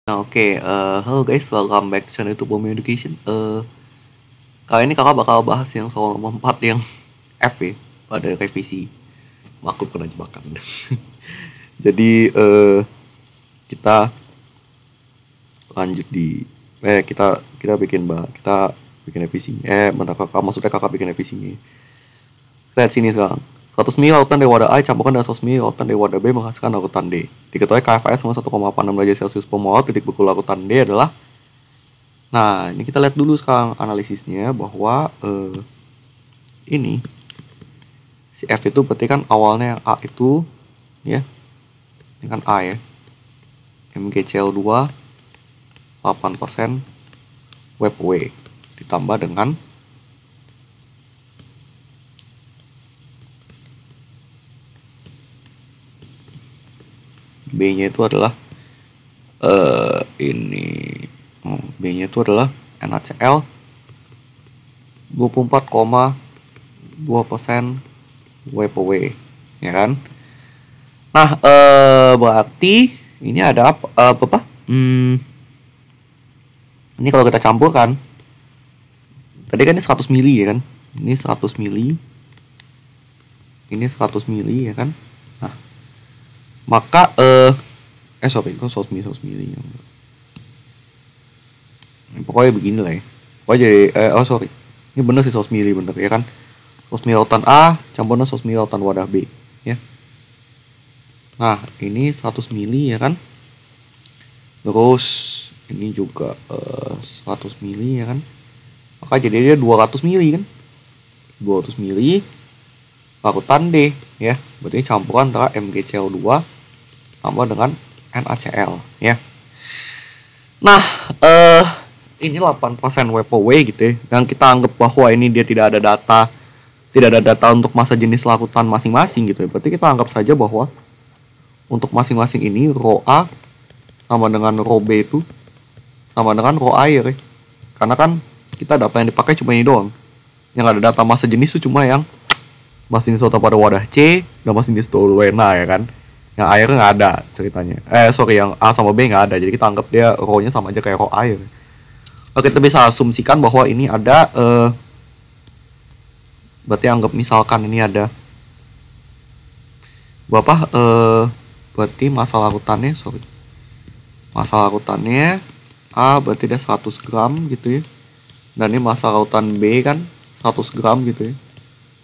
Nah, oke, halo guys, welcome back to channel YouTube Home Education. Kali ini kakak bakal bahas yang soal nomor 4 yang F ya, pada revisi maklum kena jebakan. Jadi kita lanjut di kita bikin revisinya. Maksudnya kakak bikin revisinya. Lihat sini sekarang. 100 ml lautan dari wadah A campurkan dengan 100 ml lautan dari wadah B menghasilkan larutan D. Diketahui KFAS sama 1,86 derajat Celcius per mol, titik beku larutan D adalah. Nah, ini kita lihat dulu sekarang analisisnya bahwa ini si F itu berarti kan awalnya yang A itu ya. Ini kan A ya. MgCl2 8% WPW ditambah dengan B-nya itu adalah B-nya itu adalah NaCl 24,2% WPW, ya kan? Nah, berarti ini ada apa? Ini kalau kita campurkan, tadi kan ini 100 mili ya kan? Ini 100 mili, ini 100 mili ya kan? Nah, maka sorry, kok 100 mili pokoknya begini lah ya. Pokoknya jadi sorry, ini bener sih 100 mili bener ya kan? 100 mili lautan A campurnya 100 mili lautan wadah B ya. Nah, ini 100 mili ya kan? Terus ini juga 100 mili ya kan? Maka jadi dia 200 mili kan? 200 mili larutan D ya. Berarti campuran antara MgCl2 tambah dengan NaCl ya. Nah, ini 8% WPW gitu ya. Yang kita anggap bahwa ini dia tidak ada data untuk masa jenis larutan masing-masing gitu ya. Berarti kita anggap saja bahwa untuk masing-masing ini rho A sama dengan rho B itu sama dengan rho air ya. Karena kan kita data yang dipakai cuma ini doang. Yang ada data masa jenis itu cuma yang masa jenis pada wadah C dan masa jenis toluena ya kan. Yang air nggak ada ceritanya. Yang A sama B nggak ada. Jadi kita anggap dia rho-nya sama aja kayak rho air. Oke, kita bisa asumsikan bahwa ini ada berarti anggap misalkan ini ada berapa berarti masa larutannya A berarti dia 100 gram gitu ya. Dan ini masa larutan B kan 100 gram gitu ya.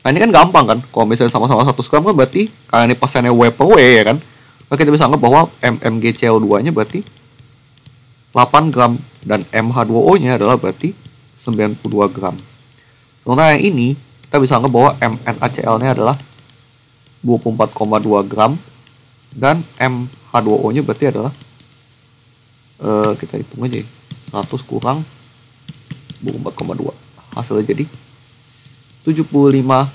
Nah, ini kan gampang kan, kalau misalnya sama-sama 100 gram kan berarti karena ini persennya WPW ya kan, maka kita bisa anggap bahwa MgCl2 nya berarti 8 gram dan MH2O nya adalah berarti 92 gram. Sementara yang ini kita bisa anggap bahwa NaCl nya adalah 24,2 gram dan MH2O nya berarti adalah kita hitung aja 100 kurang 24,2, hasilnya jadi 75,8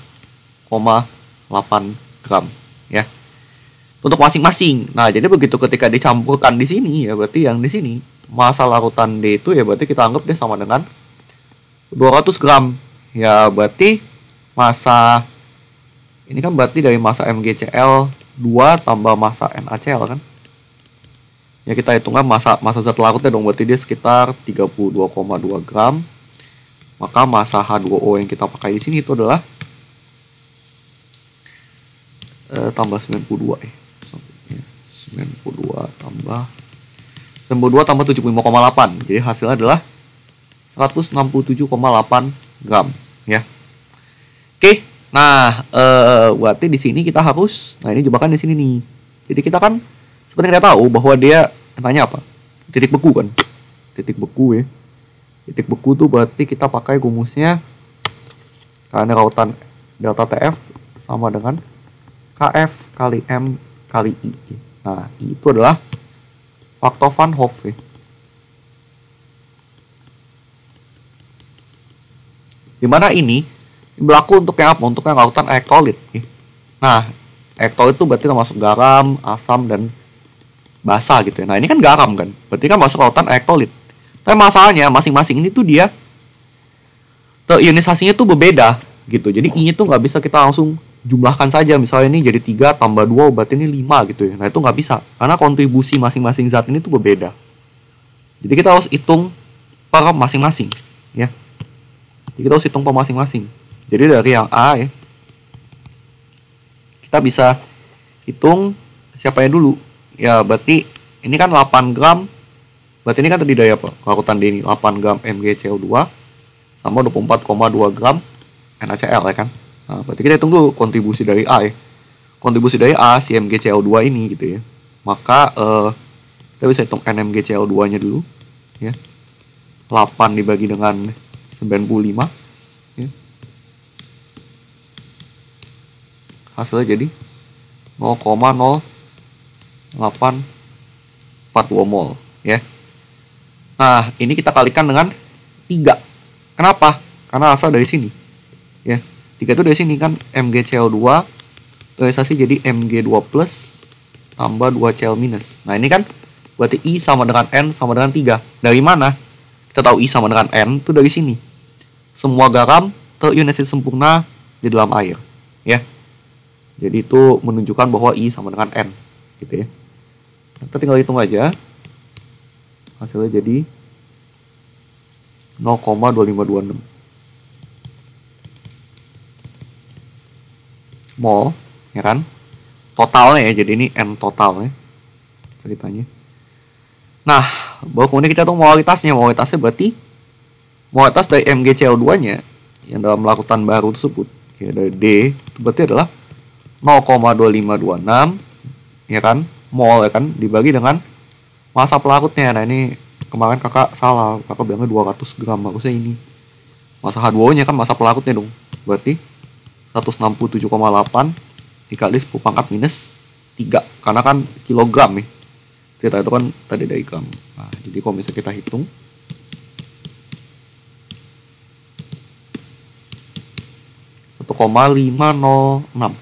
gram ya untuk masing-masing. Nah, jadi begitu ketika dicampurkan di sini ya, berarti yang di sini masa larutan D itu ya berarti kita anggap dia sama dengan 200 gram ya. Berarti masa ini kan berarti dari masa MgCl2 tambah masa NaCl kan ya, kita hitungkan masa zat larutnya dong, berarti dia sekitar 32,2 gram. Maka masa H2O yang kita pakai di sini itu adalah tambah 92 ya. 92 tambah 75,8. Jadi hasilnya adalah 167,8 gram ya. Oke. Nah, berarti di sini kita harus, nah ini jebakan di sini nih. Jadi kita kan sebenarnya kita tahu bahwa dia tanya apa? Titik beku kan? Titik beku ya. Titik beku tuh berarti kita pakai rumusnya karena lautan delta TF sama dengan KF kali M kali I. Nah, I itu adalah faktor Van Hoff ya. Dimana ini berlaku untuk yang apa? Untuk yang lautan elektrolit ya. Nah, elektrolit itu berarti termasuk garam, asam, dan basa gitu ya. Nah, ini kan garam kan, berarti kan masuk lautan elektrolit. Tapi masalahnya masing-masing ini tuh dia ionisasinya tuh berbeda gitu. Jadi I-nya tuh nggak bisa kita langsung jumlahkan saja, misalnya ini jadi 3 tambah 2 berarti ini 5 gitu ya. Nah itu nggak bisa, karena kontribusi masing-masing zat ini tuh berbeda. Jadi kita harus hitung per masing-masing, ya. Jadi kita harus hitung per masing-masing. Jadi dari yang A ya, kita bisa hitung siapanya dulu. Ya berarti ini kan 8 gram. Berarti ini kan terdiri dari apa? Larutan D ini 8 gram MgCO2 sama 24,2 gram NaCl ya kan. Nah, berarti kita hitung dulu kontribusi dari A ya. Kontribusi dari A si MgCO2 ini gitu ya. Maka kita bisa hitung NMgCO2 nya dulu ya. 8 dibagi dengan 95 ya. Hasilnya jadi 0,0842 mol ya. Nah, ini kita kalikan dengan 3. Kenapa? Karena asal dari sini. Ya. 3 itu dari sini kan MgCO2 realisasi jadi Mg2 plus tambah 2Cl minus. Nah, ini kan berarti I sama dengan N sama dengan 3. Dari mana? Kita tahu I sama dengan N itu dari sini. Semua garam terionisasi sempurna di dalam air, ya. Jadi itu menunjukkan bahwa I sama dengan N, gitu ya. Kita tinggal hitung aja. Hasilnya jadi 0,2526 mol, ya kan? Totalnya ya, jadi ini N totalnya ceritanya. Nah, baru kemudian kita tahu molalitasnya. Molalitasnya berarti molalitas dari MgCO2-nya yang dalam larutan baru tersebut, ya dari D, itu berarti adalah 0,2526, ya kan? Mol, ya kan? Dibagi dengan massa pelarutnya. Nah, ini kemarin kakak salah, kakak bilangnya 200 gram, harusnya ini massa H2O-nya kan massa pelarutnya dong. Berarti 167,8 dikali 10 pangkat minus 3, karena kan kilogram ya. Kita itu kan tadi dari gram. Nah, jadi kalau misalnya kita hitung 1,506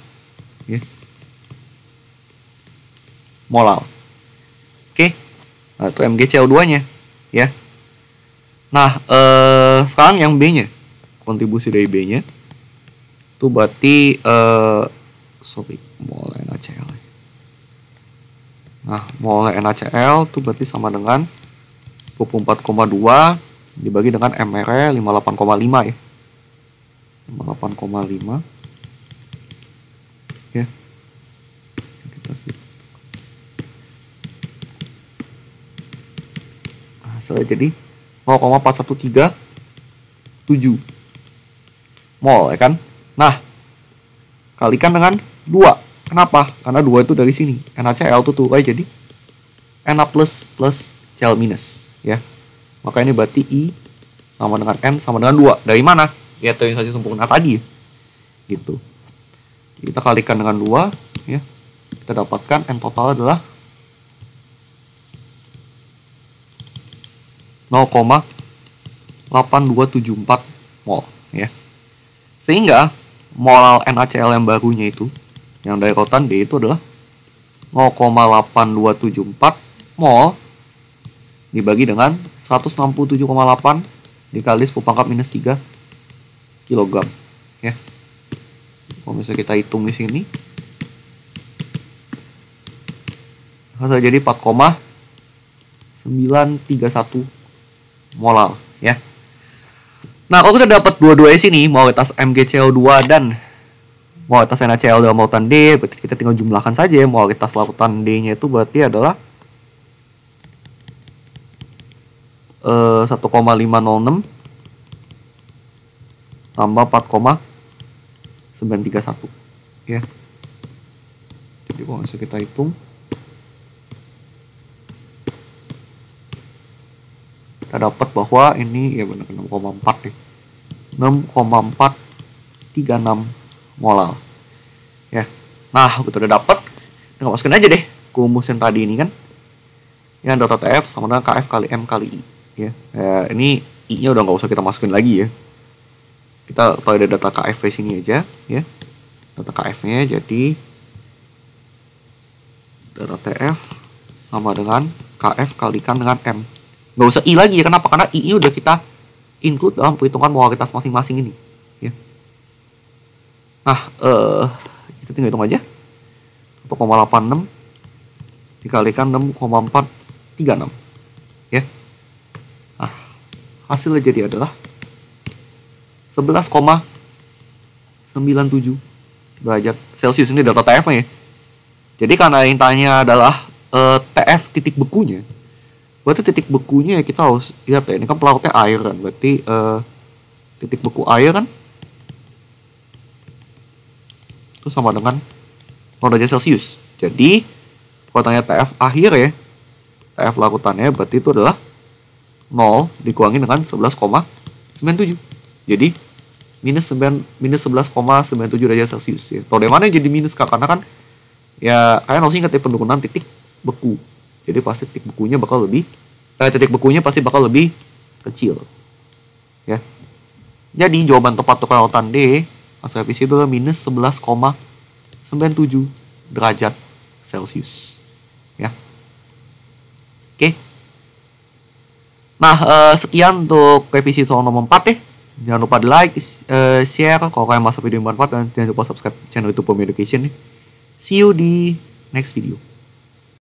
ya. Molal. Oke. Nah, itu MgCO2-nya ya. Nah, sekarang yang B-nya. Kontribusi dari B-nya itu berarti mol NaCl. Nah, mol NaCl itu berarti sama dengan 24,2 dibagi dengan MR 58,5 ya. 58,5 ya. Kita hasilnya jadi 0,4137 mol ya kan. Nah, kalikan dengan 2. Kenapa? Karena 2 itu dari sini. NaCl itu tuh jadi Na plus plus Cl minus ya. Maka ini berarti I sama dengan N sama dengan 2. Dari mana? Ya ionisasi sempurna tadi gitu. Kita kalikan dengan 2 ya. Kita dapatkan N total adalah 0,8274 mol ya. Sehingga mol NaCl yang barunya itu yang dari larutan D itu adalah 0,8274 mol dibagi dengan 167,8 dikali 10 pangkat minus 3 kilogram ya. Kalau misalnya kita hitung di sini hasil jadi 4,931 molal ya. Nah, kalau kita dapat dua-duanya sini, molalitas MgCO2 dan molalitas NaCl dalam larutan D, berarti kita tinggal jumlahkan saja. Molalitas larutan D-nya itu berarti adalah 1,506 tambah 4,931 ya. Jadi kalau misalnya kita hitung kita dapat bahwa ini ya benar 6,4 ya. 6,436 molal ya. Nah, kita udah dapat, kita masukin aja deh ke rumus yang tadi ini kan. Yang delta TF sama dengan KF kali M kali I ya. Ini I-nya udah nggak usah kita masukin lagi ya. Kita tahu ada data KF di sini aja ya. Data KF-nya jadi data TF sama dengan KF kalikan dengan M. Nggak usah I lagi ya. Kenapa? Karena I udah kita include dalam perhitungan molalitas masing-masing ini ya. Nah, kita tinggal hitung aja. 1,86 dikalikan 6,436 ya. hasilnya jadi adalah 11,97 derajat Celcius. Ini data TF-nya ya. Jadi karena yang tanya adalah TF titik bekunya, berarti titik bekunya kita harus lihat ya. Ini kan pelarutnya air kan, berarti titik beku air kan itu sama dengan 0 derajat Celcius. Jadi kalau tanya TF akhir ya, TF larutannya berarti itu adalah 0 dikurangi dengan 11,97. Jadi minus 11,97 derajat Celcius ya. Tahu dari mana jadi minus Kak? Karena kan ya kalian harus ingat ya, penurunan titik beku. Jadi pasti titik bekunya bakal lebih pasti bakal lebih kecil. Ya. Jadi jawaban tepat untuk lautan D hasil revisi itu adalah minus 11,97 derajat Celcius. Ya. Oke. Nah, sekian untuk revisi soal nomor 4 ya. Jangan lupa di like, share kalau kalian merasa video yang bermanfaat, dan jangan lupa subscribe channel YouTube Home Education. See you di next video.